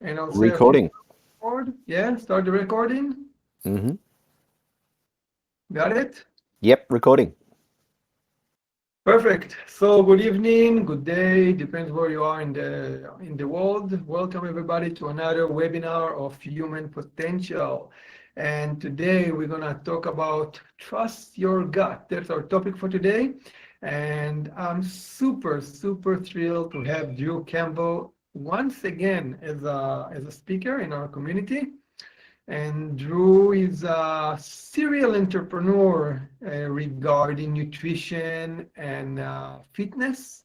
and I'll say a few Recording. words. Yeah, start the recording. Mm-hmm. Got it? Yep, recording. Perfect. So good evening, good day, depends where you are in the world. Welcome everybody to another webinar of human potential. And today we're gonna talk about trust your gut. That's our topic for today. And I'm super, super thrilled to have Drew Campbell once again as a speaker in our community. And Drew is a serial entrepreneur regarding nutrition and fitness.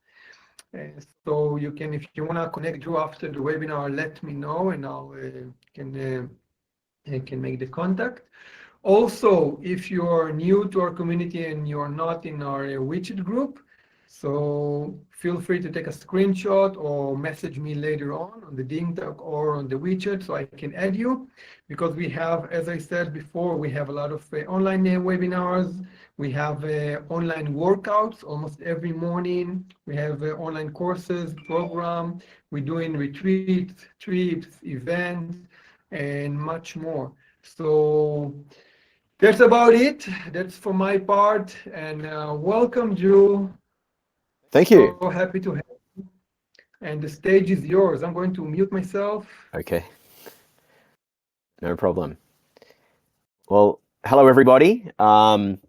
So you can, if you want to connect Drew after the webinar, let me know and I can make the contact. Also, if you're new to our community and you're not in our widget group, so feel free to take a screenshot or message me later on the DingTalk or on the widget so I can add you. Because we have, as I said before, we have a lot of online webinars. We have online workouts almost every morning. We have online courses, program. We're doing retreats, trips, events, and much more. So that's about it. That's for my part. And welcome, Drew. Thank So you. happy to have you. And the stage is yours. I'm going to mute myself. Okay, no problem. Well, hello everybody. Well,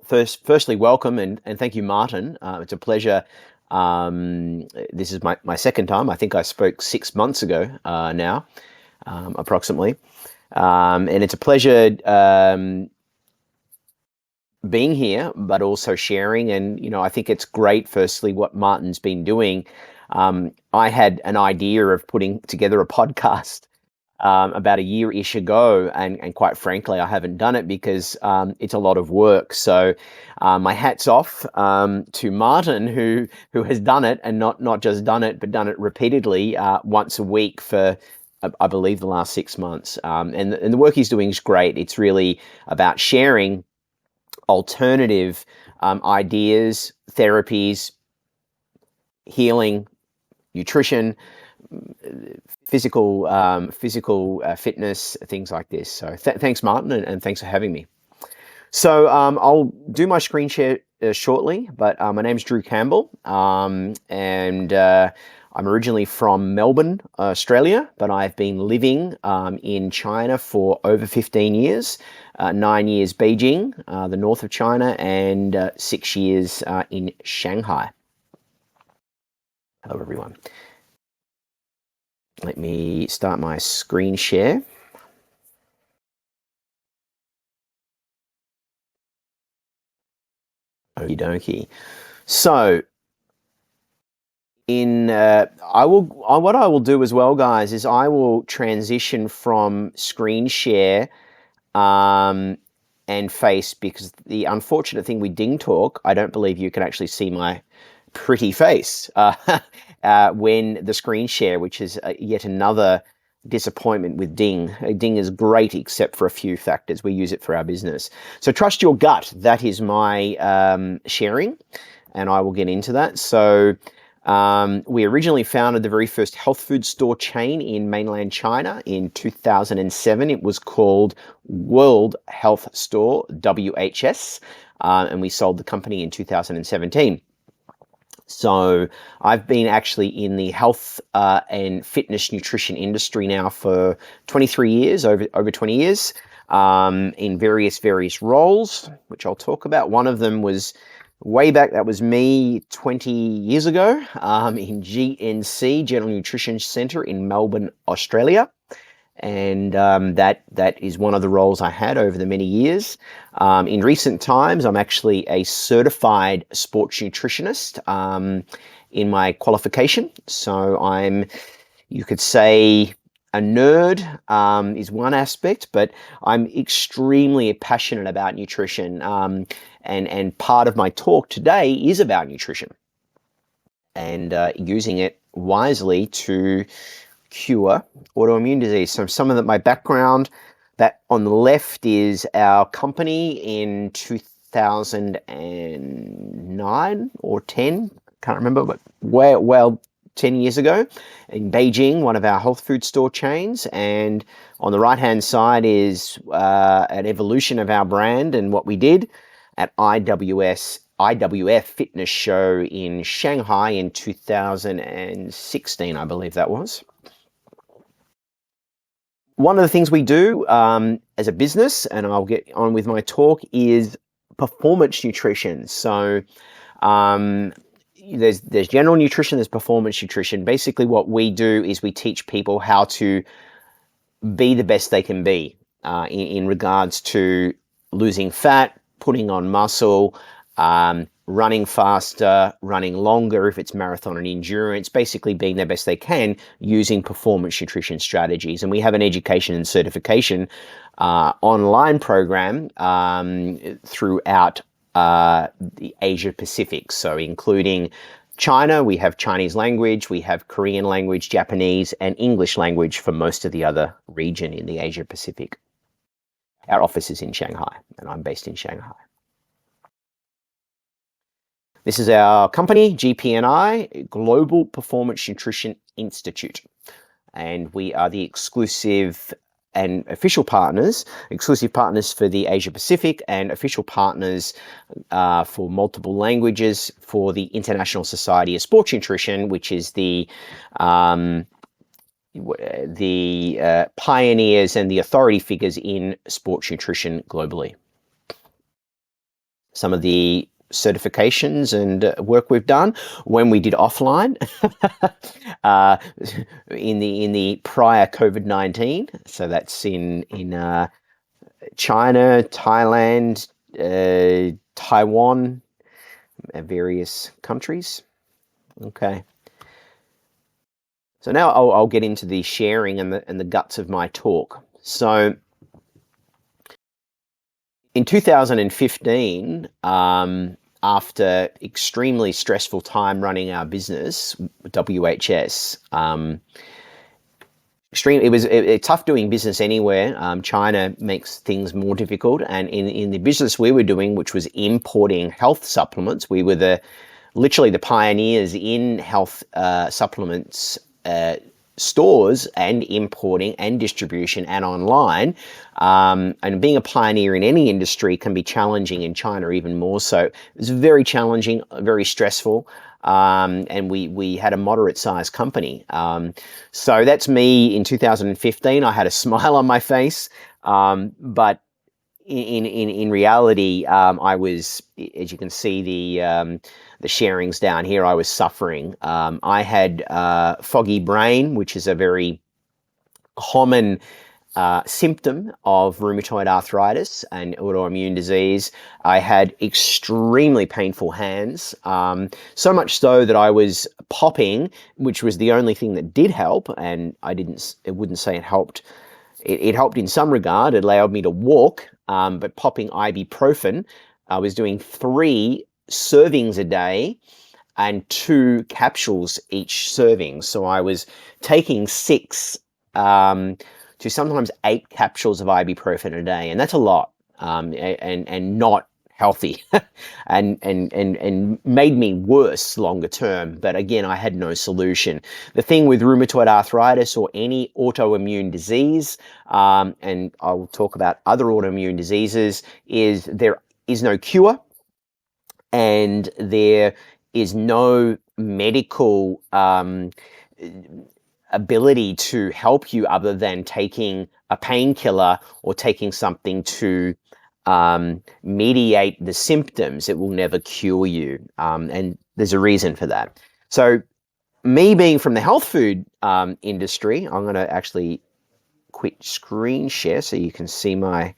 firstly, welcome and thank you, Martin. It's a pleasure. This is my second time. I think I spoke 6 months ago now, approximately. And it's a pleasure being here, but also sharing. And, I think it's great, firstly, what Martin's been doing. I had an idea of putting together a podcast about a year-ish ago, and quite frankly, I haven't done it because it's a lot of work. So my hat's off to Martin, who has done it, and not just done it, but done it repeatedly once a week for, I believe, the last 6 months. And the work he's doing is great. It's really about sharing alternative ideas, therapies, healing, nutrition, physical fitness, things like this. So thanks, Martin, and thanks for having me. So I'll do my screen share shortly, but my name's Drew Campbell, and I'm originally from Melbourne, Australia, but I've been living in China for over 15 years, 9 years Beijing, the north of China, and 6 years in Shanghai. Hello, everyone. Let me start my screen share. Okie dokie. So, what I will do as well, guys, is I will transition from screen share and face, because the unfortunate thing with Ding Talk, I don't believe you can actually see my pretty face when the screen share, which is yet another disappointment with Ding. Ding is great except for a few factors. We use it for our business. So trust your gut. That is my sharing, and I will get into that. So we originally founded the very first health food store chain in mainland China in 2007. It was called World Health Store, WHS, and we sold the company in 2017. So I've been actually in the health and fitness nutrition industry now for 23 years, over 20 years, in various roles, which I'll talk about. One of them was way back, that was me 20 years ago, in GNC, General Nutrition Centre in Melbourne, Australia. And that is one of the roles I had over the many years. In recent times, I'm actually a certified sports nutritionist in my qualification. So I'm, you could say, a nerd is one aspect, but I'm extremely passionate about nutrition. And part of my talk today is about nutrition and using it wisely to cure autoimmune disease. So some of my background, that on the left is our company in 2009 or 10, can't remember, but well 10 years ago in Beijing, one of our health food store chains. And on the right-hand side is an evolution of our brand and what we did at IWF Fitness Show in Shanghai in 2016, I believe that was. One of the things we do as a business, and I'll get on with my talk, is performance nutrition. So there's general nutrition, there's performance nutrition. Basically what we do is we teach people how to be the best they can be in regards to losing fat, putting on muscle, running faster, running longer if it's marathon and endurance, basically being the best they can using performance nutrition strategies. And we have an education and certification online program throughout the Asia Pacific. So including China, we have Chinese language, we have Korean language, Japanese, and English language for most of the other region in the Asia Pacific. Our office is in Shanghai, and I'm based in Shanghai. This is our company, GPNI, Global Performance Nutrition Institute. And we are the exclusive and official partners, exclusive partners for the Asia Pacific and official partners for multiple languages for the International Society of Sports Nutrition, which is the pioneers and the authority figures in sports nutrition globally. Some of the certifications and work we've done when we did offline in the prior COVID-19. So that's in China, Thailand, Taiwan, various countries. Okay. So now I'll get into the sharing and the guts of my talk. So in 2015, after extremely stressful time running our business, WHS, it was tough doing business anywhere. China makes things more difficult, and in the business we were doing, which was importing health supplements, we were literally the pioneers in health supplements stores and importing and distribution and online. And being a pioneer in any industry can be challenging in China even more so. It was very challenging, very stressful. And we had a moderate sized company. So that's me in 2015. I had a smile on my face. But in reality, I was, as you can see, the sharings down here, I was suffering. I had foggy brain, which is a very common symptom of rheumatoid arthritis and autoimmune disease. I had extremely painful hands, so much so that I was popping, which was the only thing that did help, and I wouldn't say it helped. It helped in some regard. It allowed me to walk, but popping ibuprofen, I was doing 3 servings a day and 2 capsules each serving. So I was taking 6 to sometimes 8 capsules of ibuprofen a day, and that's a lot, and not healthy, and made me worse longer term. But again, I had no solution. The thing with rheumatoid arthritis or any autoimmune disease, and I'll talk about other autoimmune diseases, is there is no cure, and there is no medical ability to help you other than taking a painkiller or taking something to mediate the symptoms. It will never cure you, and there's a reason for that. So me being from the health food industry, I'm going to actually quit screen share so you can see my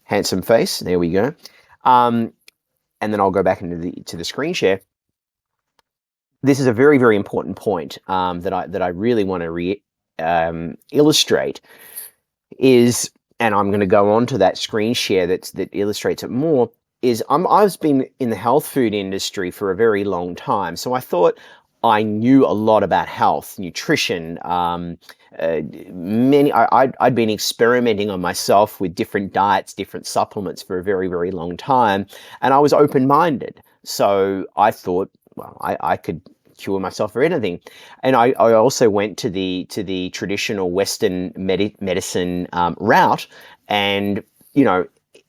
handsome face. There we go. And then I'll go back into the screen share. This is a very, very important point that I really want to illustrate is, and I'm going to go on to that screen share that illustrates it more, is I've been in the health food industry for a very long time. So I thought I knew a lot about health, nutrition. I'd been experimenting on myself with different diets, different supplements for a very, very long time. And I was open-minded. So I thought, well, I could cure myself for anything. And I also went to the traditional Western medicine route, and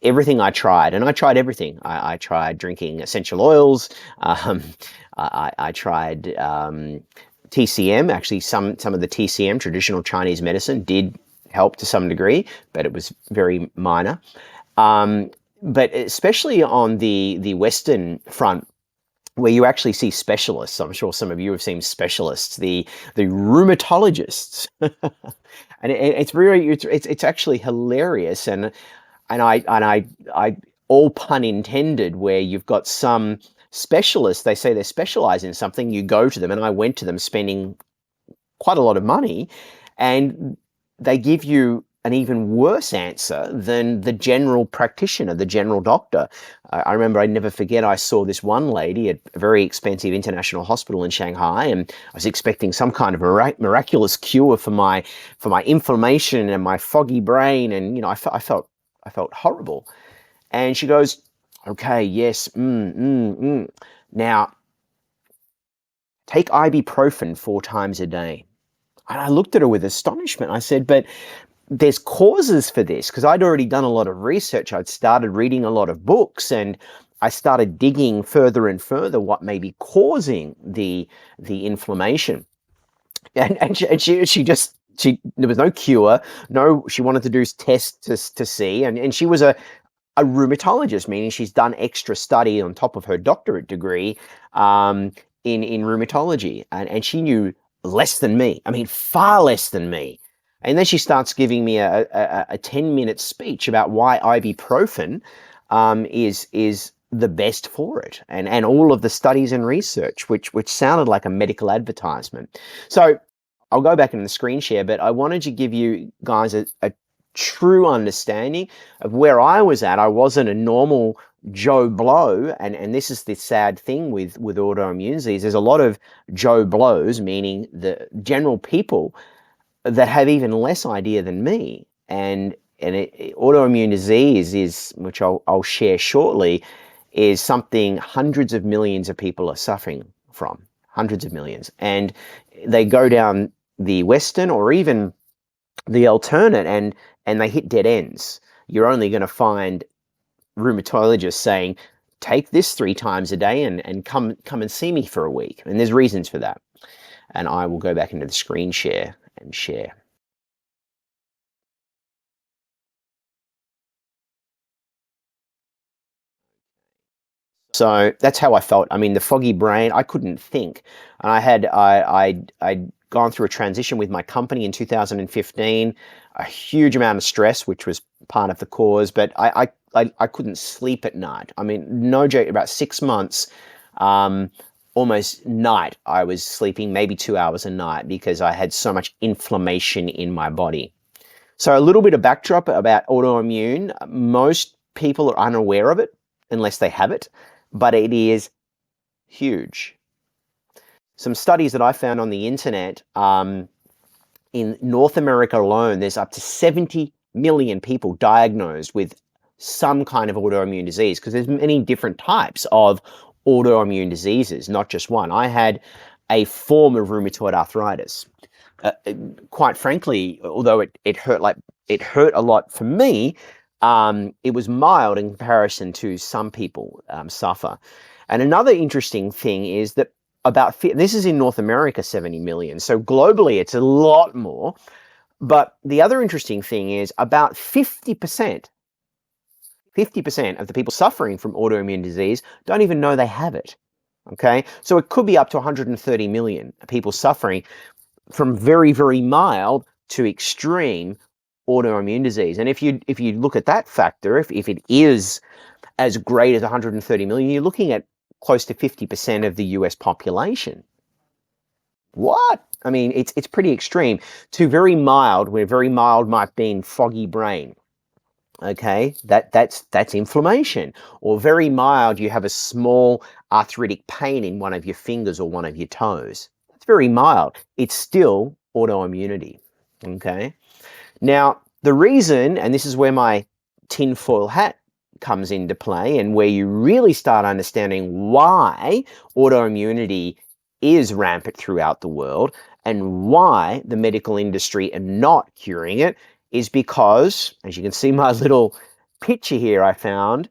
everything I tried, and I tried everything. I tried drinking essential oils. I tried TCM. Actually, some of the TCM, traditional Chinese medicine, did help to some degree, but it was very minor. But especially on the Western front, where you actually see specialists. I'm sure some of you have seen specialists, the rheumatologists, and it's actually hilarious, and I all pun intended, where you've got some specialists, they say they specialize in something, you go to them, and I went to them spending quite a lot of money, and they give you an even worse answer than the general practitioner, the general doctor. I remember, I never forget, I saw this one lady at a very expensive international hospital in Shanghai, and I was expecting some kind of miraculous cure for my inflammation and my foggy brain, and I felt horrible. And she goes, "Okay, yes, now take ibuprofen 4 times a day." And I looked at her with astonishment. I said, "But there's causes for this," because I'd already done a lot of research. I'd started reading a lot of books, and I started digging further and further what may be causing the inflammation. And she there was no cure. No, she wanted to do tests to see, and she was a rheumatologist, meaning she's done extra study on top of her doctorate degree in rheumatology, and she knew less than me. I mean, far less than me. And then she starts giving me a 10-minute speech about why ibuprofen is the best for it, and all of the studies and research, which sounded like a medical advertisement. So I'll go back in the screen share, but I wanted to give you guys a true understanding of where I was at. I wasn't a normal Joe Blow, and this is the sad thing with autoimmune disease. There's a lot of Joe Blows, meaning the general people that have even less idea than me. And autoimmune disease is, which I'll share shortly, is something hundreds of millions of people are suffering from, hundreds of millions. And they go down the Western or even the alternate, and they hit dead ends. You're only going to find rheumatologists saying, take this 3 times a day and come and see me for a week. And there's reasons for that. And I will go back into the screen share and share. So that's how I felt. I mean, the foggy brain, I couldn't think. And I'd gone through a transition with my company in 2015, a huge amount of stress, which was part of the cause, but I couldn't sleep at night. I mean, no joke, about 6 months, almost night, I was sleeping maybe 2 hours a night because I had so much inflammation in my body. So a little bit of backdrop about autoimmune. Most people are unaware of it unless they have it, but it is huge. Some studies that I found on the internet, in North America alone, there's up to 70 million people diagnosed with some kind of autoimmune disease, because there's many different types of autoimmune diseases, not just one. I had a form of rheumatoid arthritis. Quite frankly, although it hurt a lot for me, it was mild in comparison to some people suffer. And another interesting thing is that this is in North America, 70 million. So globally, it's a lot more. But the other interesting thing is about 50% of the people suffering from autoimmune disease don't even know they have it. Okay, so it could be up to 130 million people suffering from very, very mild to extreme autoimmune disease. And if you look at that factor, if it is as great as 130 million, you're looking at close to 50% of the US population. What? I mean, it's pretty extreme. To very mild, where very mild might mean foggy brain. Okay, that's inflammation. Or very mild, you have a small arthritic pain in one of your fingers or one of your toes. That's very mild. It's still autoimmunity. Okay. Now, the reason, and this is where my tinfoil hat comes into play, and where you really start understanding why autoimmunity is rampant throughout the world, and why the medical industry are not curing it is because, as you can see my little picture here I found,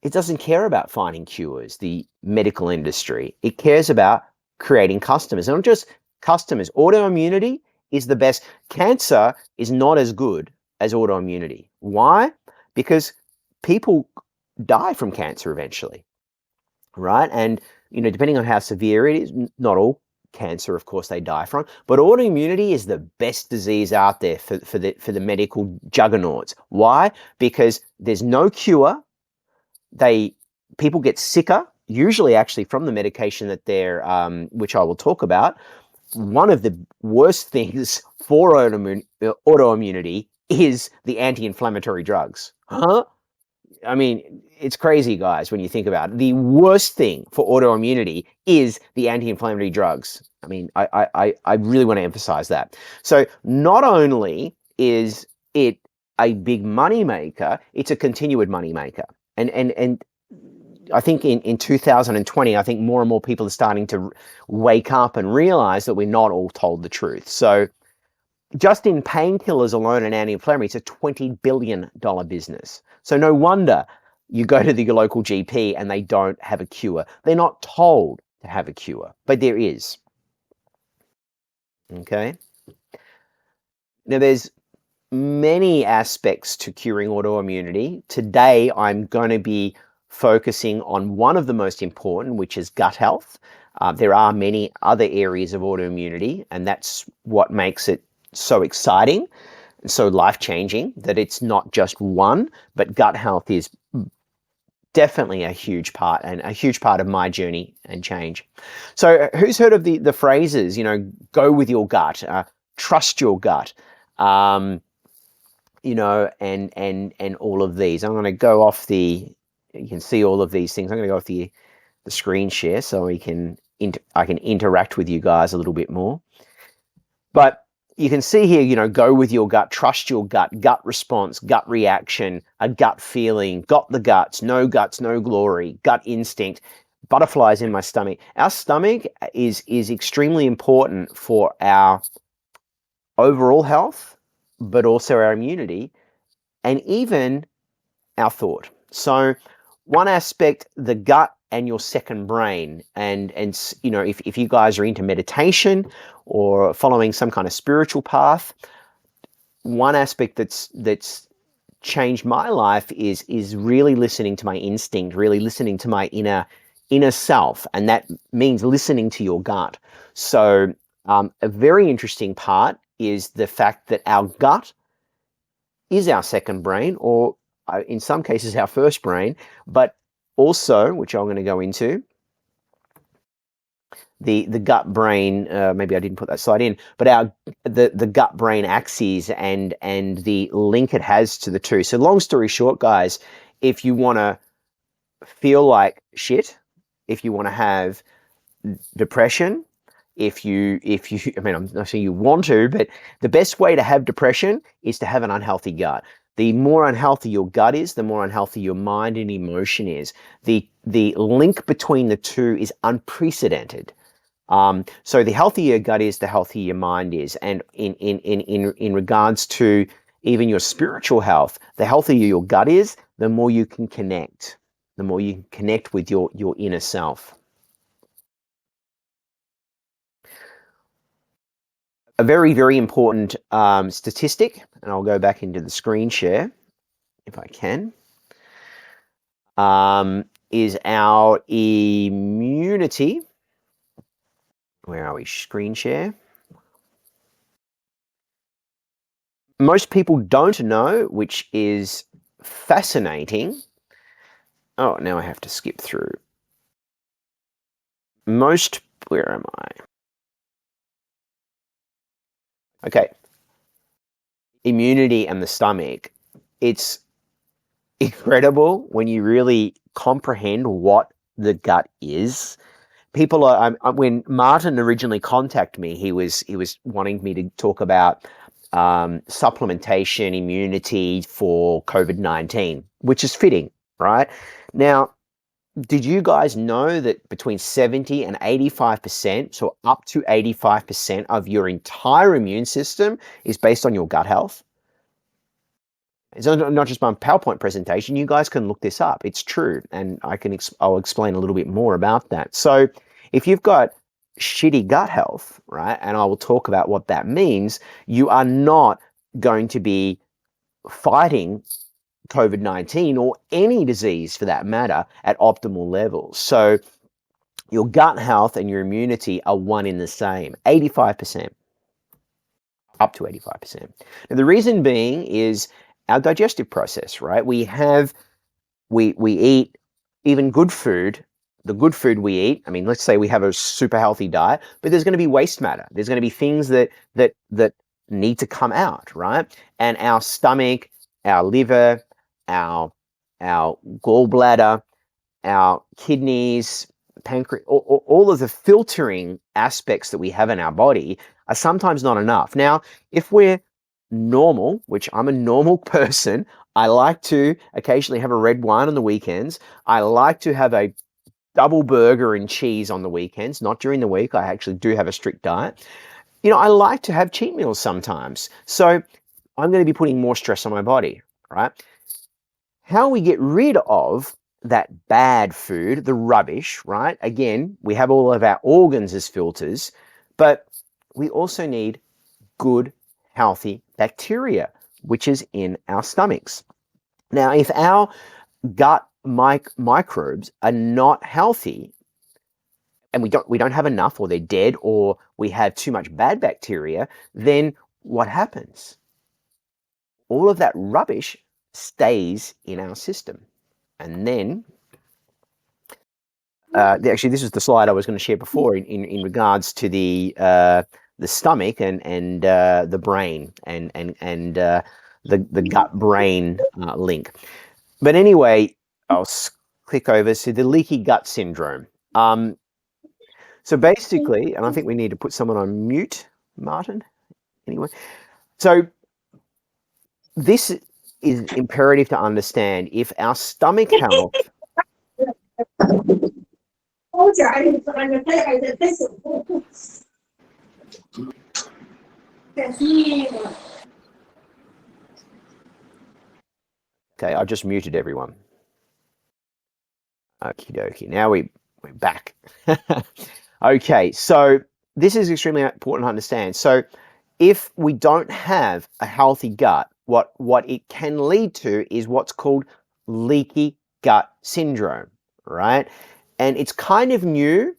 it doesn't care about finding cures, the medical industry. It cares about creating customers. And not just customers. Autoimmunity is the best. Cancer is not as good as autoimmunity. Why? Because people die from cancer eventually, right? And, you know, depending on how severe it is, not all cancer, of course, they die from, but autoimmunity is the best disease out there for the medical juggernauts. Why? Because there's no cure. People get sicker, usually actually from the medication that they're, which I will talk about. One of the worst things for autoimmunity is the anti-inflammatory drugs. Huh? I mean, it's crazy, guys, when you think about it. The worst thing for autoimmunity is the anti-inflammatory drugs. I mean, I really want to emphasize that. So not only is it a big money maker, it's a continued money maker. And I think in 2020, I think more and more people are starting to wake up and realize that we're not all told the truth. So just in painkillers alone and anti-inflammatory, it's a $20 billion business. So no wonder you go to your local GP and they don't have a cure. They're not told to have a cure, but there is. Okay. Now there's many aspects to curing autoimmunity. Today, I'm going to be focusing on one of the most important, which is gut health. There are many other areas of autoimmunity, and that's what makes it so exciting and so life-changing, that it's not just one, but gut health is definitely a huge part, and a huge part of my journey and change. So who's heard of the phrases, you know, go with your gut, trust your gut, you know, and all of these. I'm going to go off you can see all of these things. I'm going to go off the screen share so I can interact with you guys a little bit more. But you can see here, you know, go with your gut, trust your gut, gut response, gut reaction, a gut feeling, got the guts, no glory, gut instinct, butterflies in my stomach. Our stomach is extremely important for our overall health, but also our immunity and even our thought. So one aspect, the gut and your second brain, and you know, if you guys are into meditation or following some kind of spiritual path, one aspect that's changed my life is really listening to my instinct, really listening to my inner self, and that means listening to your gut. So a very interesting part is the fact that our gut is our second brain, or in some cases our first brain, but also, which I'm going to go into, the gut brain, maybe I didn't put that slide in, but the gut brain axes and the link it has to the two. So long story short, guys, if you want to feel like shit, if you want to have depression, if you I mean, I'm not saying you want to, but the best way to have depression is to have an unhealthy gut. The more unhealthy your gut is, the more unhealthy your mind and emotion is. The link between the two is unprecedented. So the healthier your gut is, the healthier your mind is. And in regards to even your spiritual health, the healthier your gut is, the more you can connect. The more you can connect with your inner self. A very, very important statistic, and I'll go back into the screen share if I can, is our immunity. Where are we? Screen share. Most people don't know, which is fascinating. Oh, now I have to skip through. Where am I? Okay. Immunity and the stomach. It's incredible when you really comprehend what the gut is. People are, when Martin originally contacted me, he was wanting me to talk about supplementation, immunity for COVID-19, which is fitting, right? Now, did you guys know that between 70 and 85%, so up to 85% of your entire immune system is based on your gut health? It's not just my PowerPoint presentation. You guys can look this up. It's true, and I'll explain a little bit more about that. So if you've got shitty gut health, right, and I will talk about what that means, you are not going to be fighting COVID-19 or any disease for that matter at optimal levels. So your gut health and your immunity are one in the same, 85%, up to 85%. Now, the reason being is our digestive process, right? We eat even good food. The good food we eat, I mean, let's say we have a super healthy diet, but there's going to be waste matter. There's going to be things that need to come out, right? And our stomach, our liver, our gallbladder, our kidneys, pancreas, all of the filtering aspects that we have in our body are sometimes not enough. Now, if we're normal, which I'm a normal person, I like to occasionally have a red wine on the weekends. I like to have a double burger and cheese on the weekends, not during the week. I actually do have a strict diet. You know, I like to have cheat meals sometimes. So I'm going to be putting more stress on my body, right? How we get rid of that bad food, the rubbish, right? Again, we have all of our organs as filters, but we also need good, healthy bacteria, which is in our stomachs. Now, if our gut microbes are not healthy, and we don't have enough, or they're dead, or we have too much bad bacteria, then what happens? All of that rubbish stays in our system. And then, actually, this is the slide I was going to share before in regards to the stomach and the brain and the gut-brain link. But anyway, I'll click over to the leaky gut syndrome. So basically, and I think we need to put someone on mute, Martin. Anyway, so this is imperative to understand. If our stomach health okay, I've just muted everyone. Okie dokie. Now we're back. Okay, so this is extremely important to understand. So if we don't have a healthy gut, what it can lead to is what's called leaky gut syndrome, right? And it's kind of new,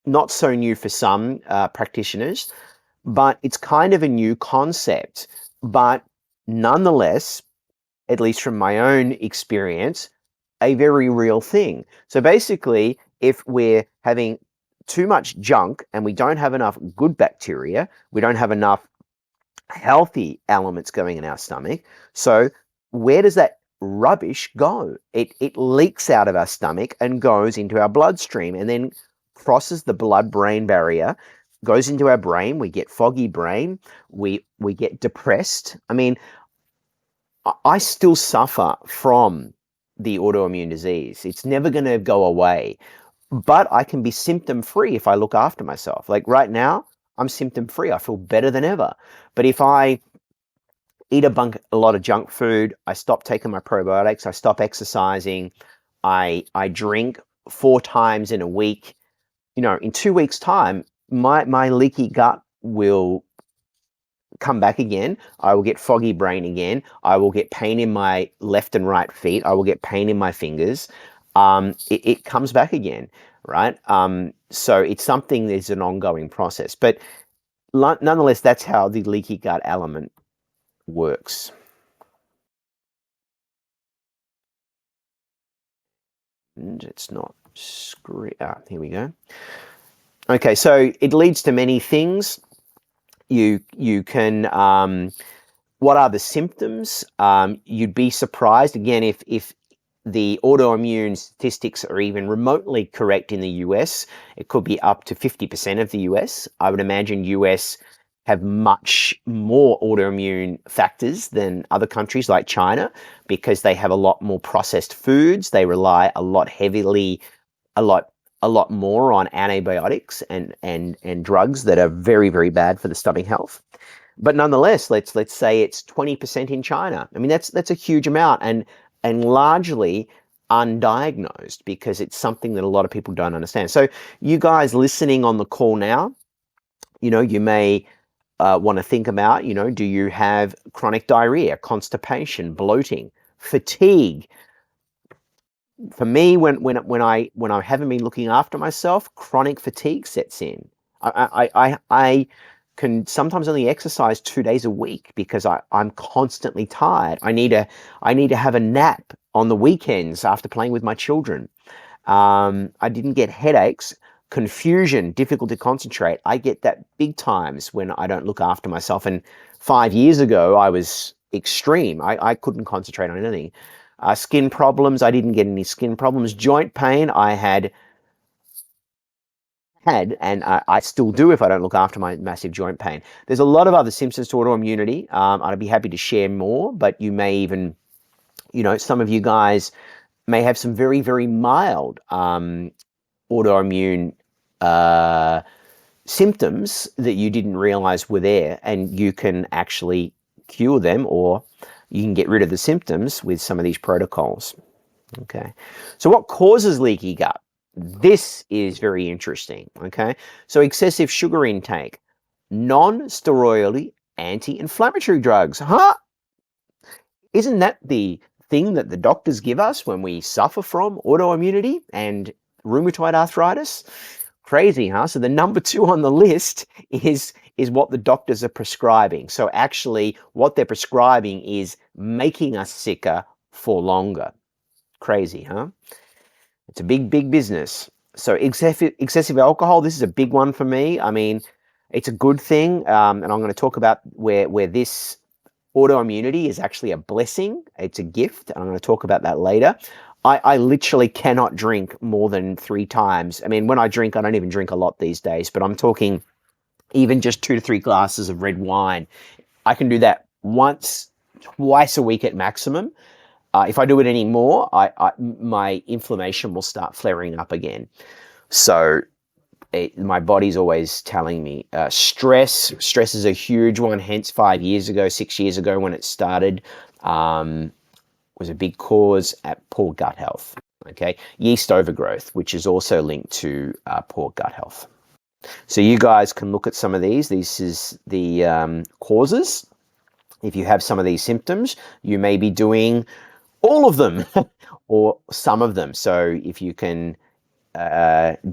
not so new for some practitioners, but it's kind of a new concept. But nonetheless, at least from my own experience, a very real thing. So basically, if we're having too much junk and we don't have enough good bacteria, we don't have enough healthy elements going in our stomach. So where does that rubbish go? It leaks out of our stomach and goes into our bloodstream and then crosses the blood-brain barrier, goes into our brain. We get foggy brain. We get depressed. I mean, I still suffer from the autoimmune disease. It's never going to go away, but I can be symptom-free if I look after myself. Like right now, I'm symptom-free. I feel better than ever. But if I eat a lot of junk food, I stop taking my probiotics, I stop exercising, I drink 4 times in a week, you know, in 2 weeks' time, my leaky gut will come back again. I will get foggy brain again. I will get pain in my left and right feet. I will get pain in my fingers. It comes back again, right? So it's something that's an ongoing process. But nonetheless, that's how the leaky gut element works. And it's not here we go. Okay, so it leads to many things. You can what are the symptoms? You'd be surprised again if the autoimmune statistics are even remotely correct in the US. It could be up to 50% of the US. I would imagine US have much more autoimmune factors than other countries like China, because they have a lot more processed foods. They rely a lot more on antibiotics and drugs that are very, very bad for the stomach health. But nonetheless, let's say it's 20% in China. I mean, that's a huge amount, and largely undiagnosed, because it's something that a lot of people don't understand. So you guys listening on the call now, you may want to think about, do you have chronic diarrhea, constipation, bloating, fatigue? For me, when I haven't been looking after myself, chronic fatigue sets in. I can sometimes only exercise 2 days a week because I'm constantly tired. I need to have a nap on the weekends after playing with my children. I didn't get headaches, confusion, difficult to concentrate. I get that big times when I don't look after myself. And 5 years ago, I was extreme. I couldn't concentrate on anything. Skin problems, I didn't get any skin problems. Joint pain, I had, and I still do if I don't look after my massive joint pain. There's a lot of other symptoms to autoimmunity. I'd be happy to share more, but you may even, some of you guys may have some very, very mild autoimmune symptoms that you didn't realize were there, and you can actually cure them, or you can get rid of the symptoms with some of these protocols. Okay, so what causes leaky gut? This is very interesting. Okay, so excessive sugar intake, non-steroidal anti-inflammatory drugs. Isn't that the thing that the doctors give us when we suffer from autoimmunity and rheumatoid arthritis? Crazy, huh? So the number 2 on the list is what the doctors are prescribing. So actually what they're prescribing is making us sicker for longer. Crazy, huh? It's a big, big business. So excessive alcohol, this is a big one for me. I mean, it's a good thing. And I'm going to talk about where this autoimmunity is actually a blessing. It's a gift. And I'm going to talk about that later. I literally cannot drink more than 3 times. I mean, when I drink, I don't even drink a lot these days, but I'm talking even just 2 to 3 glasses of red wine. I can do that once, twice a week at maximum. If I do it anymore, my inflammation will start flaring up again. So my body's always telling me stress is a huge one. Hence 5 years ago, 6 years ago when it started, was a big cause at poor gut health. Okay, yeast overgrowth, which is also linked to poor gut health. So you guys can look at some of these. This is the causes. If you have some of these symptoms, you may be doing all of them or some of them. So if you can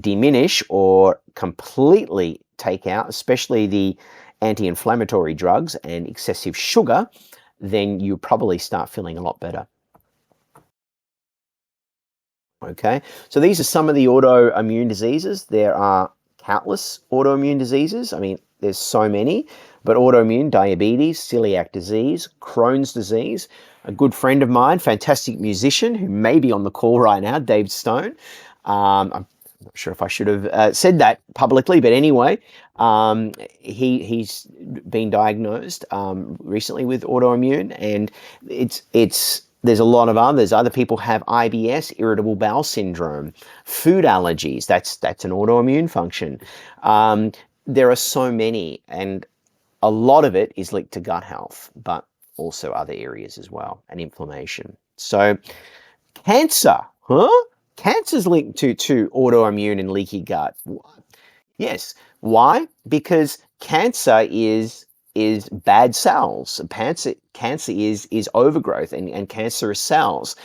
diminish or completely take out, especially the anti-inflammatory drugs and excessive sugar, then you probably start feeling a lot better. Okay, so these are some of the autoimmune diseases. There are countless autoimmune diseases. I mean, there's so many, but autoimmune, diabetes, celiac disease, Crohn's disease. A good friend of mine, fantastic musician who may be on the call right now, Dave Stone. I'm not sure if I should have said that publicly, but anyway, he's been diagnosed recently with autoimmune, and there's a lot of others. Other people have IBS, irritable bowel syndrome, food allergies. That's an autoimmune function. There are so many, and a lot of it is linked to gut health, but also other areas as well, and inflammation. So cancer, Cancer's linked to autoimmune and leaky gut. Yes. Why? Because cancer is bad cells. Cancer is overgrowth and cancerous cells.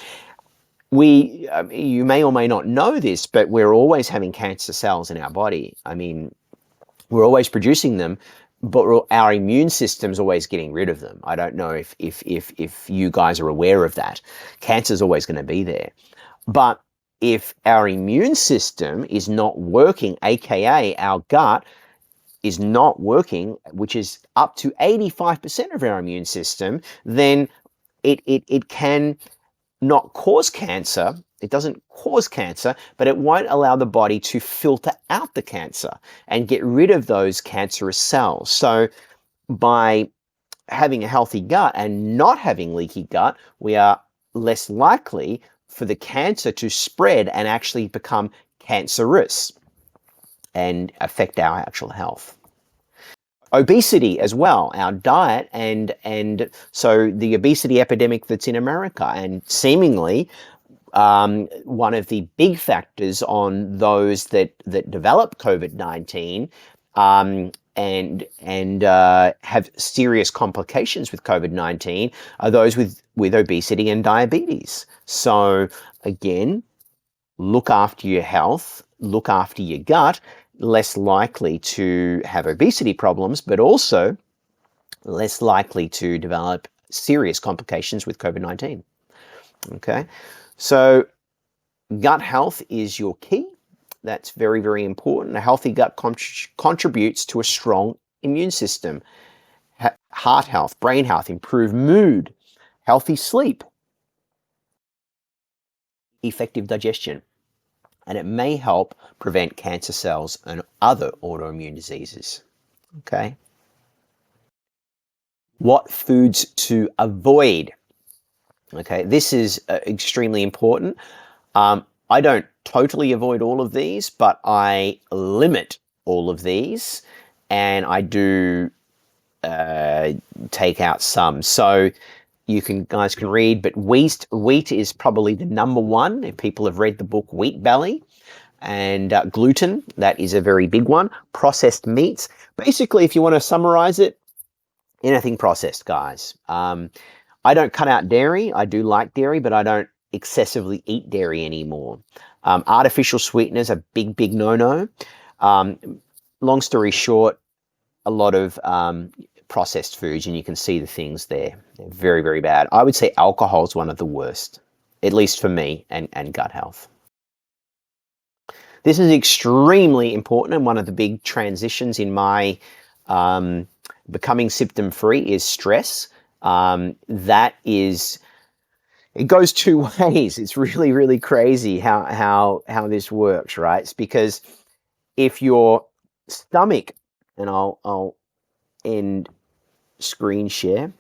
You may or may not know this, but we're always having cancer cells in our body. I mean, we're always producing them, but our immune system's always getting rid of them. I don't know if you guys are aware of that. Cancer's always going to be there. But if our immune system is not working, aka our gut is not working, which is up to 85% of our immune system, then it can not cause cancer. It doesn't cause cancer, but it won't allow the body to filter out the cancer and get rid of those cancerous cells. So by having a healthy gut and not having leaky gut, we are less likely for the cancer to spread and actually become cancerous and affect our actual health. Obesity as well, our diet, and so the obesity epidemic that's in America, and seemingly one of the big factors on those that develop COVID-19 and have serious complications with COVID-19 are those with obesity and diabetes. So again, look after your health, look after your gut, less likely to have obesity problems, but also less likely to develop serious complications with COVID-19. Okay, so gut health is your key. That's very, very important. A healthy gut contributes to a strong immune system, heart health, brain health, improved mood, healthy sleep, effective digestion, and it may help prevent cancer cells and other autoimmune diseases. Okay. What foods to avoid? Okay, this is extremely important. I don't totally avoid all of these, but I limit all of these, and I do take out some. So you guys can read, but wheat is probably the number one. If people have read the book Wheat Belly, and gluten, that is a very big one. Processed meats. Basically, if you want to summarize it, anything processed, guys. I don't cut out dairy. I do like dairy, but I don't excessively eat dairy anymore. Artificial sweeteners are big, big no-no. Long story short, a lot of processed foods, and you can see the things there. They're very, very bad. I would say alcohol is one of the worst, at least for me, and gut health. This is extremely important, and one of the big transitions in my becoming symptom-free is stress. That is, it goes two ways. It's really, really crazy how this works, right? It's because if your stomach, and I'll end screen share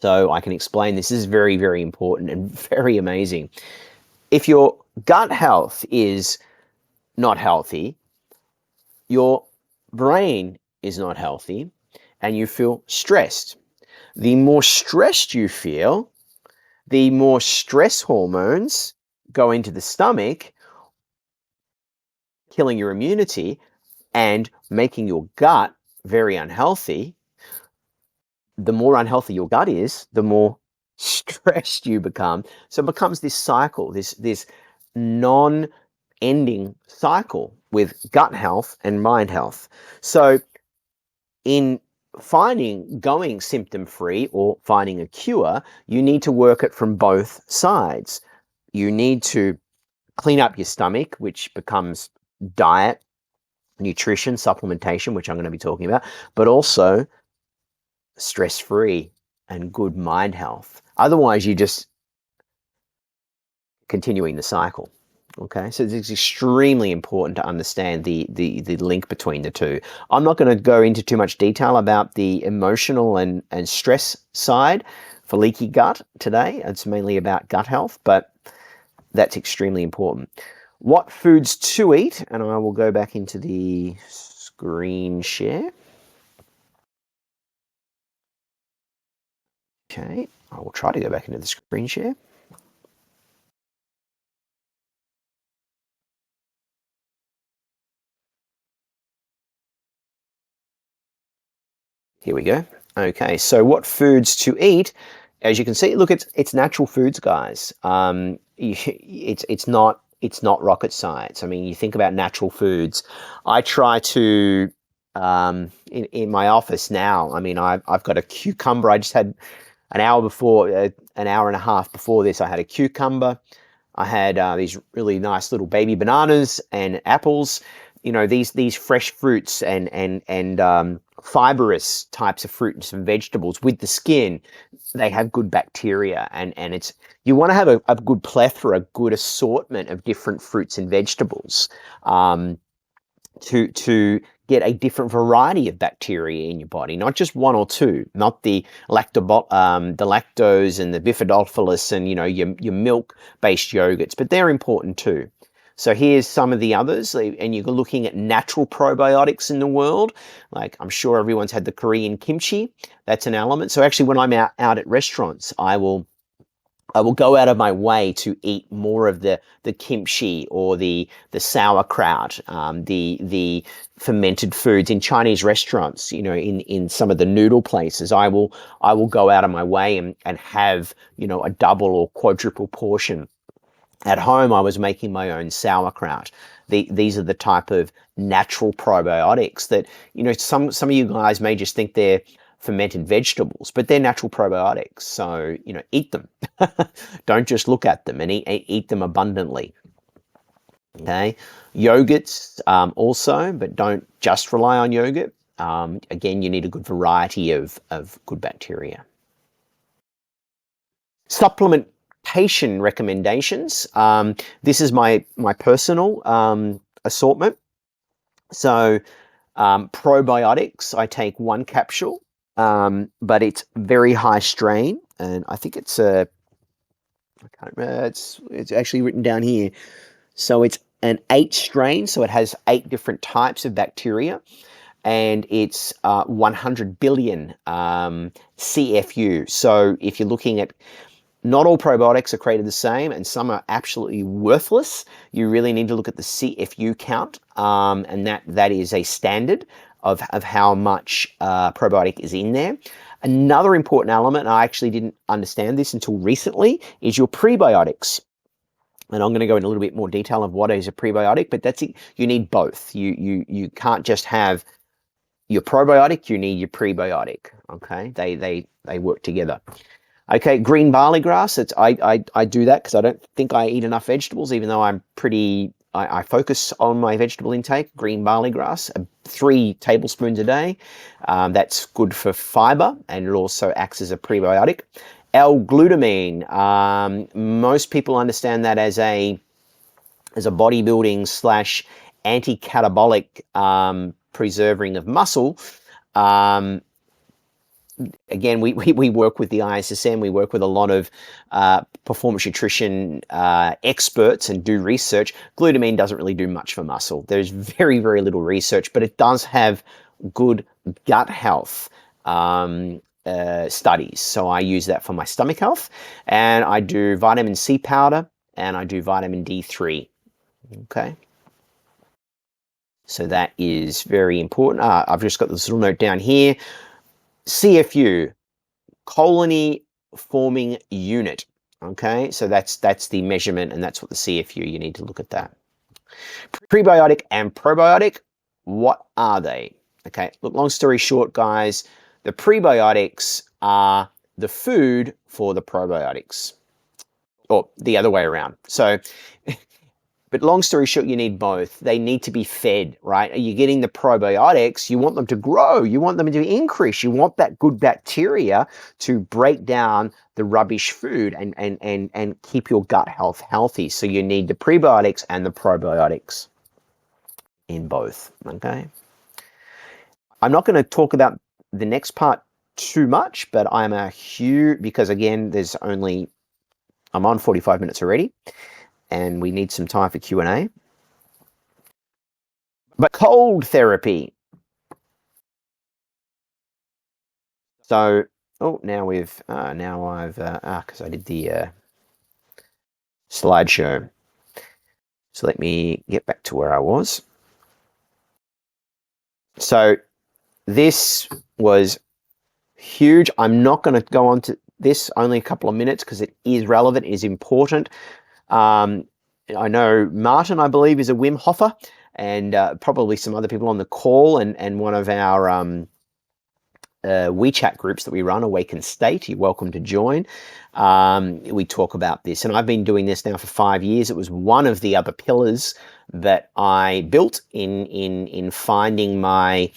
so I can explain this. This is very, very important and very amazing. If your gut health is not healthy, your brain is not healthy, and you feel stressed. The more stressed you feel, the more stress hormones go into the stomach, killing your immunity and making your gut very unhealthy. The more unhealthy your gut is, the more stressed you become. So it becomes this cycle, this non-ending cycle with gut health and mind health. So in going symptom-free or finding a cure, you need to work it from both sides. You need to clean up your stomach, which becomes diet, nutrition, supplementation, which I'm going to be talking about, but also stress-free and good mind health. Otherwise, you're just continuing the cycle. Okay, so it's extremely important to understand the link between the two. I'm not going to go into too much detail about the emotional and stress side for leaky gut today. It's mainly about gut health, but that's extremely important. What foods to eat, and I will go back into the screen share. Okay, I will try to go back into the screen share. Here we go. Okay, so what foods to eat? As you can see, look, it's natural foods, guys. It's not rocket science. I mean, you think about natural foods. I try to in my office now. I mean, I've got a cucumber. I just had an hour and a half before this. I had a cucumber. I had these really nice little baby bananas and apples. You know, these fresh fruits and fibrous types of fruits and vegetables with the skin, they have good bacteria, and it's, you want to have a good plethora, a good assortment of different fruits and vegetables to get a different variety of bacteria in your body, not just one or two, not the lactose and the bifidobacillus and your milk-based yogurts, but they're important too. So here's some of the others, and you're looking at natural probiotics in the world. Like I'm sure everyone's had the Korean kimchi. That's an element. So actually, when I'm out at restaurants, I will go out of my way to eat more of the kimchi or the sauerkraut, the fermented foods in Chinese restaurants. In some of the noodle places, I will go out of my way and have a double or quadruple portion. At home, I was making my own sauerkraut. These are the type of natural probiotics that some of you guys may just think they're fermented vegetables, but they're natural probiotics. So, eat them. Don't just look at them, and eat them abundantly. Okay. Yogurts also, but don't just rely on yogurt. Again, you need a good variety of good bacteria. Supplementation recommendations. This is my personal assortment. So probiotics, I take 1 capsule. But it's very high strain, and I think it's I can't remember, it's actually written down here. So it's an 8 strain, so it has 8 different types of bacteria, and it's 100 billion CFU. So if you're looking at, not all probiotics are created the same, and some are absolutely worthless. You really need to look at the CFU count, and that is a standard of how much probiotic is in there. Another important element, and I actually didn't understand this until recently, is your prebiotics. And I'm going to go in a little bit more detail of what is a prebiotic, but that's it. You need both. You can't just have your probiotic, you need your prebiotic. Okay, they work together. Okay, green barley grass. I do that because I don't think I eat enough vegetables, even though I focus on my vegetable intake. Green barley grass, 3 tablespoons a day. That's good for fiber, and it also acts as a prebiotic. L-glutamine. Most people understand that as a bodybuilding / anti-catabolic preserving of muscle. Again, we work with the ISSM, we work with a lot of performance nutrition experts and do research. Glutamine doesn't really do much for muscle. There's very, very little research, but it does have good gut health studies. So I use that for my stomach health, and I do vitamin C powder, and I do vitamin D3. Okay. So that is very important. I've just got this little note down here. CFU, colony forming unit. Okay, so that's the measurement, and that's what the CFU, you need to look at that. Prebiotic and probiotic, what are they? Okay, look, long story short, guys, the prebiotics are the food for the probiotics, or the other way around. So but long story short, you need both. They need to be fed, right? Are you getting the probiotics? You want them to grow. You want them to increase. You want that good bacteria to break down the rubbish food and keep your gut health healthy. So you need the prebiotics and the probiotics in both, okay? I'm not going to talk about the next part too much, but because again, I'm on 45 minutes already, and we need some time for Q&A. But cold therapy. So, now I've because I did the slideshow. So let me get back to where I was. So this was huge. I'm not going to go on to this only a couple of minutes because it is relevant, it is important. I know Martin, I believe, is a Wim Hofer, and probably some other people on the call, and one of our WeChat groups that we run, Awaken State. You're welcome to join. We talk about this, and I've been doing this now for 5 years. It was one of the other pillars that I built in finding my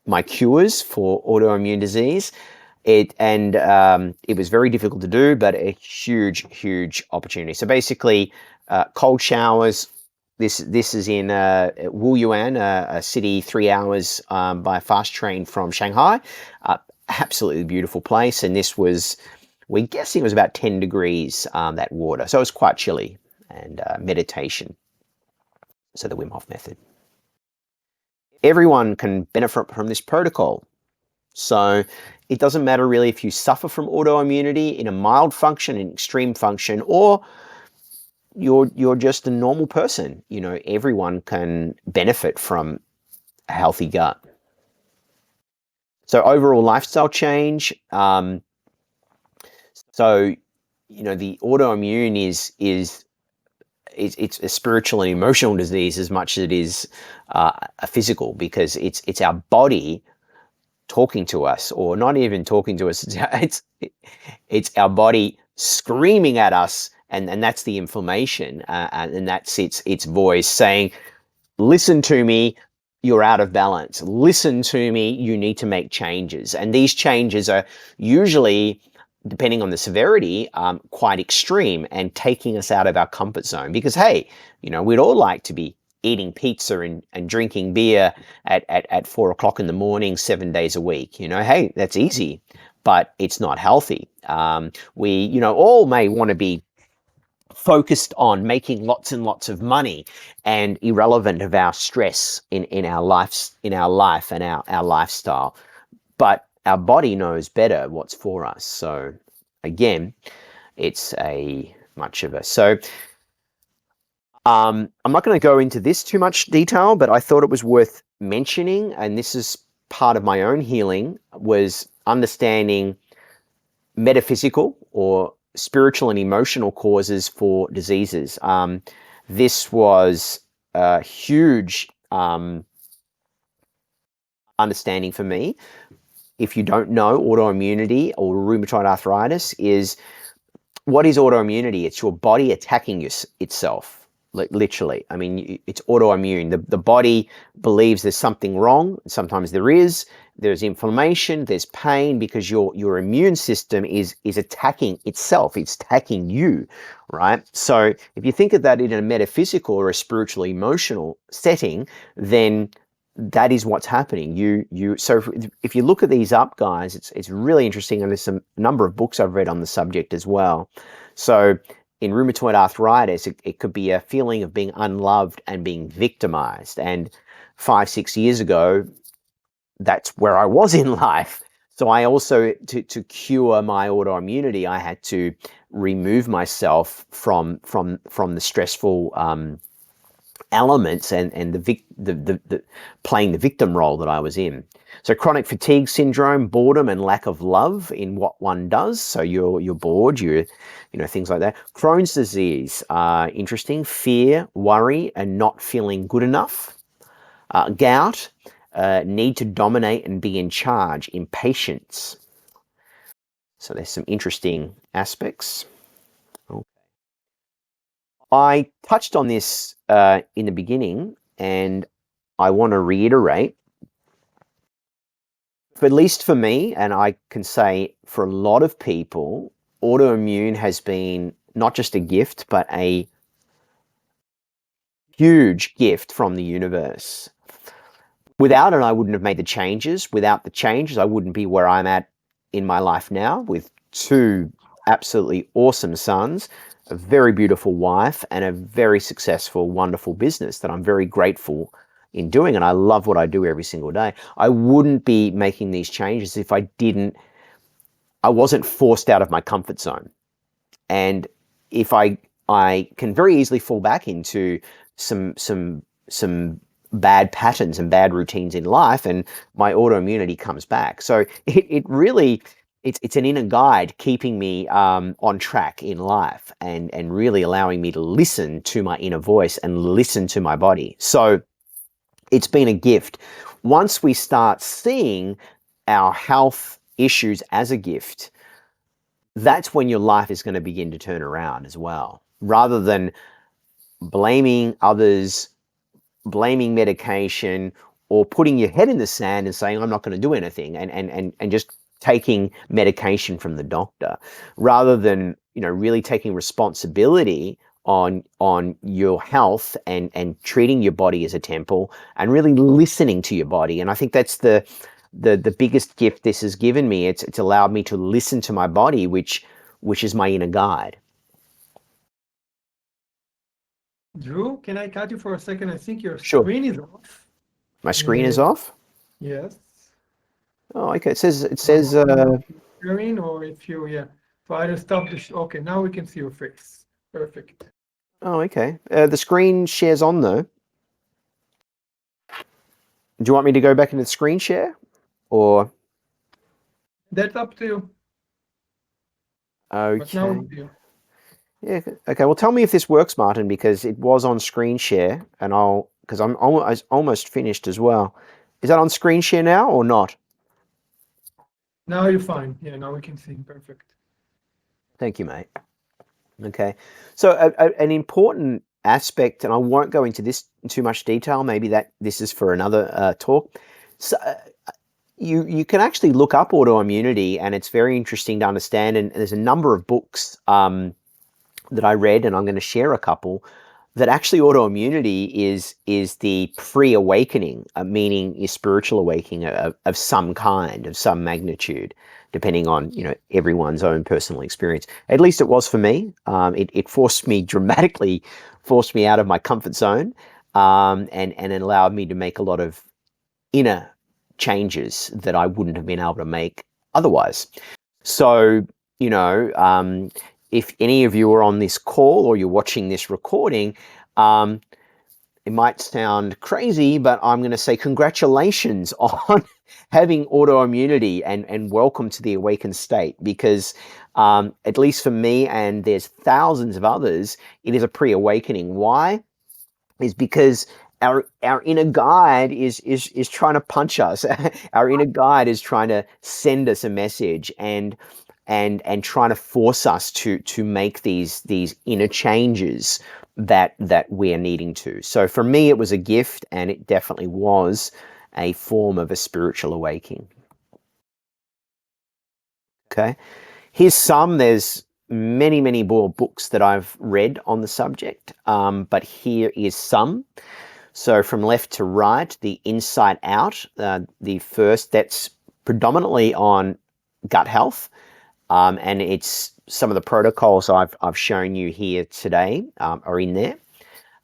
my cures for autoimmune disease. It was very difficult to do, but a huge opportunity. So basically, cold showers, This is in Wuyuan, a city 3 hours by fast train from Shanghai. Absolutely beautiful place, and this was, we're guessing it was about 10 degrees, that water, so it was quite chilly. And meditation, so the Wim Hof method. Everyone can benefit from this protocol. So it doesn't matter really if you suffer from autoimmunity in a mild function, an extreme function, or you're just a normal person. You know, everyone can benefit from a healthy gut. So overall lifestyle change. So, you know, the autoimmune it's a spiritual and emotional disease as much as it is a physical, because it's our body talking to us, or not even talking to us. It's our body screaming at us, and that's the inflammation, and that's its voice saying, listen to me, you're out of balance. Listen to me, you need to make changes. And these changes are usually, depending on the severity, quite extreme and taking us out of our comfort zone. Because, hey, you know, we'd all like to be eating pizza and drinking beer at 4 o'clock in the morning, 7 days a week. You know, hey, that's easy, but it's not healthy. We, you know, all may want to be focused on making lots and lots of money and irrelevant of our stress in our life and our lifestyle. But our body knows better what's for us. So again, it's a much of a, so I'm not going to go into this too much detail, but I thought it was worth mentioning, and this is part of my own healing, was understanding metaphysical or spiritual and emotional causes for diseases. This was a huge understanding for me. If you don't know, autoimmunity or rheumatoid arthritis is, what is autoimmunity? It's your body attacking itself. Literally. I mean, it's autoimmune. The body believes there's something wrong. Sometimes there is. There's inflammation. There's pain, because your immune system is attacking itself. It's attacking you, right? So if you think of that in a metaphysical or a spiritual emotional setting, then that is what's happening. So if you look at these up, guys, it's really interesting, and there's a number of books I've read on the subject as well. So in rheumatoid arthritis, it could be a feeling of being unloved and being victimized. And 5-6 years ago, that's where I was in life. So I also, to cure my autoimmunity, I had to remove myself from the stressful elements and the playing the victim role that I was in. So chronic fatigue syndrome, boredom and lack of love in what one does. So you're bored, you know, things like that. Crohn's disease, interesting. Fear, worry, and not feeling good enough. Gout, need to dominate and be in charge. Impatience. So there's some interesting aspects. Okay. I touched on this in the beginning, and I want to reiterate, at least for me, and I can say for a lot of people, autoimmune has been not just a gift, but a huge gift from the universe. Without it, I wouldn't have made the changes. Without the changes, I wouldn't be where I'm at in my life now, with 2 absolutely awesome sons, a very beautiful wife, and a very successful, wonderful business that I'm very grateful in doing, and I love what I do every single day. I wouldn't be making these changes if I wasn't forced out of my comfort zone. And if I can very easily fall back into some bad patterns and bad routines in life, and my autoimmunity comes back. So it really, it's an inner guide keeping me on track in life, and really allowing me to listen to my inner voice and listen to my body. So it's been a gift. Once we start seeing our health issues as a gift, that's when your life is going to begin to turn around as well. Rather than blaming others, blaming medication, or putting your head in the sand and saying, I'm not going to do anything, and just taking medication from the doctor, rather than, you know, really taking responsibility on your health and treating your body as a temple and really listening to your body. And I think that's the biggest gift this has given me. It's allowed me to listen to my body, which is my inner guide. Drew, can I cut you for a second? I think your Sure. screen is off. My screen is off? Yes. Oh, okay. It says Screen, or if you, yeah. So either stop the, okay, now we can see your face. Perfect. oh, okay. The screen share's on though. Do you want me to go back into the screen share or? That's up to you. But now Okay. it's you. Yeah. Okay. Well, tell me if this works, Martin, because it was on screen share, and because I'm almost finished as well. Is that on screen share now or not? Now you're fine. Yeah, now we can see. Perfect. Thank you, mate. Okay. So an important aspect, and I won't go into this in too much detail. Maybe this is for another talk. So you can actually look up autoimmunity, and it's very interesting to understand. And there's a number of books that I read, and I'm going to share a couple, that actually autoimmunity is the pre-awakening, meaning your spiritual awakening of some kind, of some magnitude, depending on everyone's own personal experience. At least it was for me. It forced me dramatically, forced me out of my comfort zone, and it allowed me to make a lot of inner changes that I wouldn't have been able to make otherwise. So if any of you are on this call or you're watching this recording, it might sound crazy, but I'm going to say congratulations on having autoimmunity and welcome to the awakened state, because at least for me, and there's thousands of others, it is a pre-awakening. Why? Is because our inner guide is trying to punch us. Our inner guide is trying to send us a message and trying to force us to make these inner changes that we are needing to. So for me, it was a gift, and it definitely was a form of a spiritual awakening. Okay, there's many more books that I've read on the subject, but here is some. So from left to right, the Inside Out, the first, that's predominantly on gut health. And it's some of the protocols I've shown you here today are in there,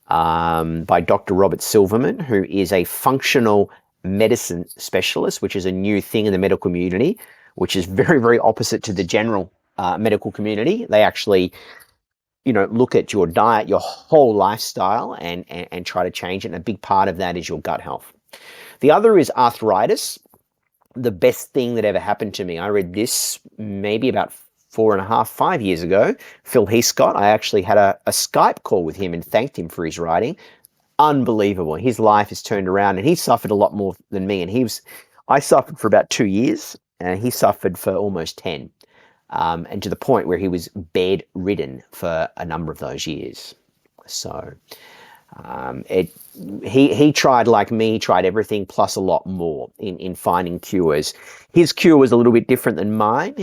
by Dr. Robert Silverman, who is a functional medicine specialist, which is a new thing in the medical community, which is very, very opposite to the general medical community. They actually, look at your diet, your whole lifestyle, and try to change it. And a big part of that is your gut health. The other is arthritis. The best thing that ever happened to me. I read this maybe about 5 years ago. Phil Heathcott, I actually had a Skype call with him and thanked him for his writing. Unbelievable. His life has turned around, and he suffered a lot more than me. And I suffered for about 2 years, and he suffered for almost 10. And to the point where he was bedridden for a number of those years. So he tried, like me, tried everything plus a lot more in finding cures. His cure was a little bit different than mine.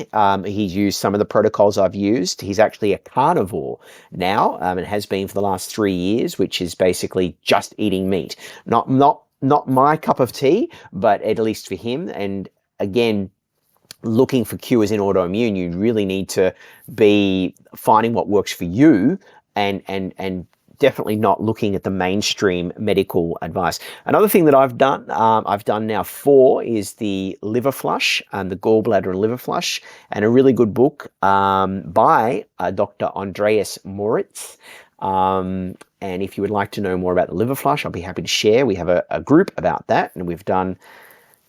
He's used some of the protocols I've used. He's actually a carnivore now, and has been for the last 3 years, which is basically just eating meat. Not my cup of tea, but at least for him. And again, looking for cures in autoimmune, you really need to be finding what works for you, and definitely not looking at the mainstream medical advice. Another thing that I've done now 4, is the liver flush and the gallbladder and liver flush, and a really good book by Dr. Andreas Moritz. And if you would like to know more about the liver flush, I'll be happy to share. We have a group about that, and we've done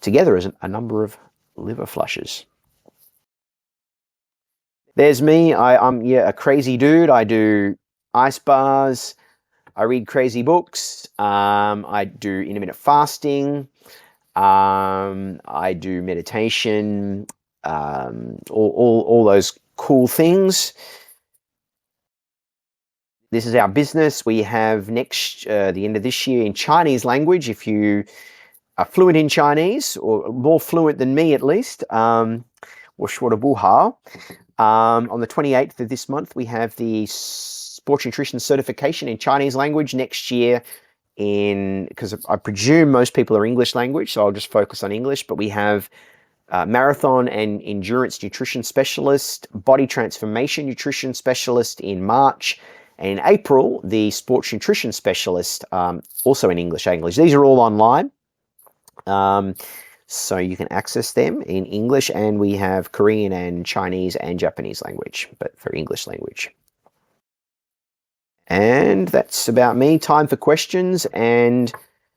together as a number of liver flushes. There's me. I'm a crazy dude. I do ice bars. I read crazy books. I do intermittent fasting. I do meditation. All those cool things. This is our business. We have the end of this year in Chinese language. If you are fluent in Chinese, or more fluent than me at least, or Shuo de Bu Hao. On the 28th of this month, we have the sports nutrition certification in Chinese language next year because I presume most people are English language, so I'll just focus on English, but we have marathon and endurance nutrition specialist, body transformation nutrition specialist in March, and in April, the sports nutrition specialist, also in English. These are all online, so you can access them in English, and we have Korean and Chinese and Japanese language, but for English language. And that's about me. Time for questions. And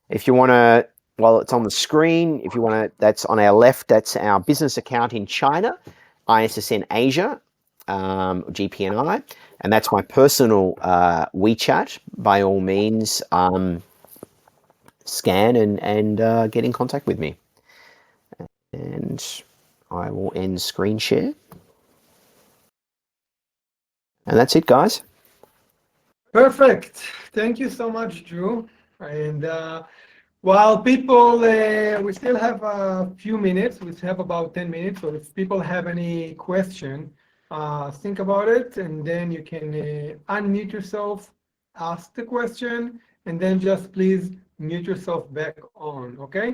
if you want to, well, it's on the screen. If you want to, that's on our left. That's our business account in China, ISSN Asia, GPNI. And that's my personal WeChat. By all means, scan and get in contact with me. And I will end screen share. And that's it, guys. Perfect. Thank you so much, Drew. And while people, we still have a few minutes. We have about 10 minutes. So if people have any question, think about it, and then you can unmute yourself, ask the question, and then just please mute yourself back on, okay?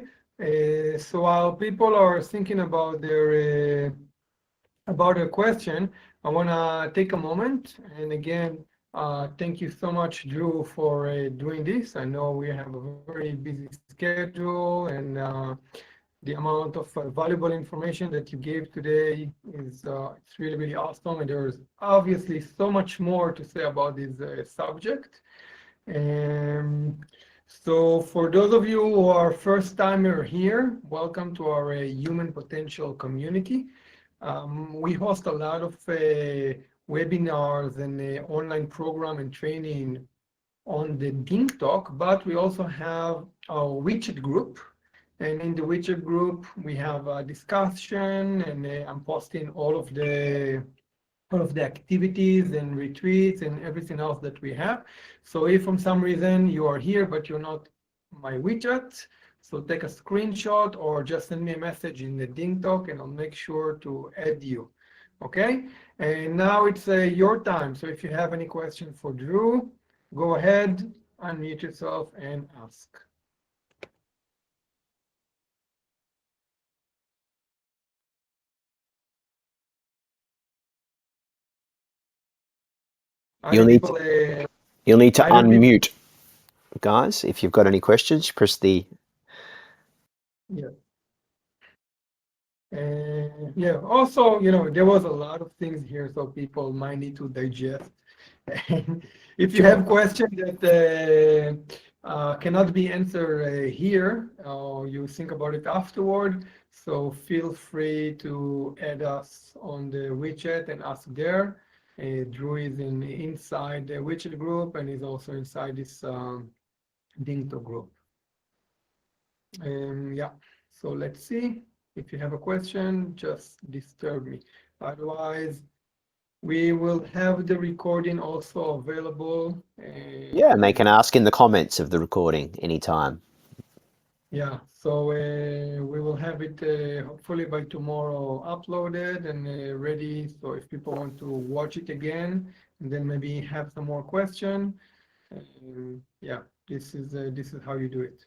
So while people are thinking about their question, I want to take a moment and again, thank you so much, Drew, for doing this. I know we have a very busy schedule, and the amount of valuable information that you gave today is it's really, really awesome. And there's obviously so much more to say about this subject. So for those of you who are first timer here, welcome to our human potential community. We host a lot of webinars and online program and training on the Ding Talk, but we also have our widget group. And in the widget group, we have a discussion, and I'm posting all of the activities and retreats and everything else that we have. So if for some reason you are here, but you're not my widget, so take a screenshot or just send me a message in the Ding Talk, and I'll make sure to add you. Okay, and now it's your time. So if you have any question for Drew, go ahead, unmute yourself and ask. You'll need to unmute, guys. If you've got any questions, press the. Yeah. Yeah. Also, there was a lot of things here, so people might need to digest. And if you have questions that cannot be answered here, or you think about it afterward, so feel free to add us on the WeChat and ask there. Drew is inside the widget group, and is also inside this Dingto group. Yeah, so let's see. If you have a question, just disturb me. Otherwise, we will have the recording also available. Yeah, and they can ask in the comments of the recording anytime. Yeah, so we will have it hopefully by tomorrow uploaded and ready. So if people want to watch it again and then maybe have some more question, yeah, this is how you do it.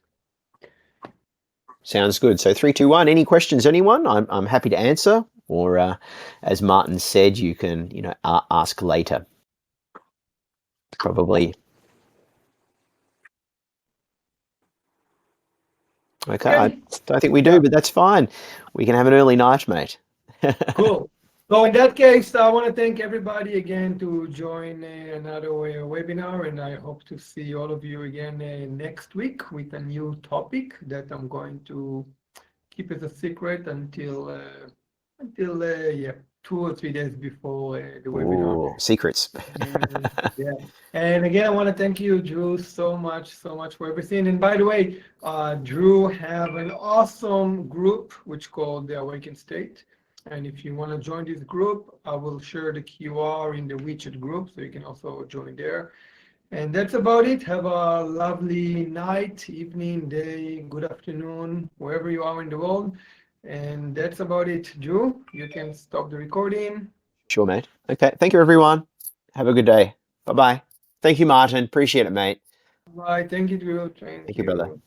Sounds good. So 3, 2, 1. Any questions, anyone? I'm happy to answer. Or as Martin said, you can ask later. Probably. Okay, I don't think we do, but that's fine. We can have an early night, mate. Cool. So in that case, I want to thank everybody again to join another webinar, and I hope to see all of you again next week with a new topic that I'm going to keep as a secret until yeah, 2 or 3 days before the webinar. Ooh, secrets. Yeah. And again, I want to thank you, Drew, so much for everything. And by the way, Drew have an awesome group which called the Awakened State. And if you want to join this group, I will share the QR in the widget group, so you can also join there. And that's about it. Have a lovely night, evening, day, good afternoon, wherever you are in the world. And that's about it. Drew, you can stop the recording. Sure, mate. Okay. Thank you, everyone. Have a good day. Bye-bye. Thank you, Martin. Appreciate it, mate. Right. Thank you, Drew. Thank Thank you, brother. you.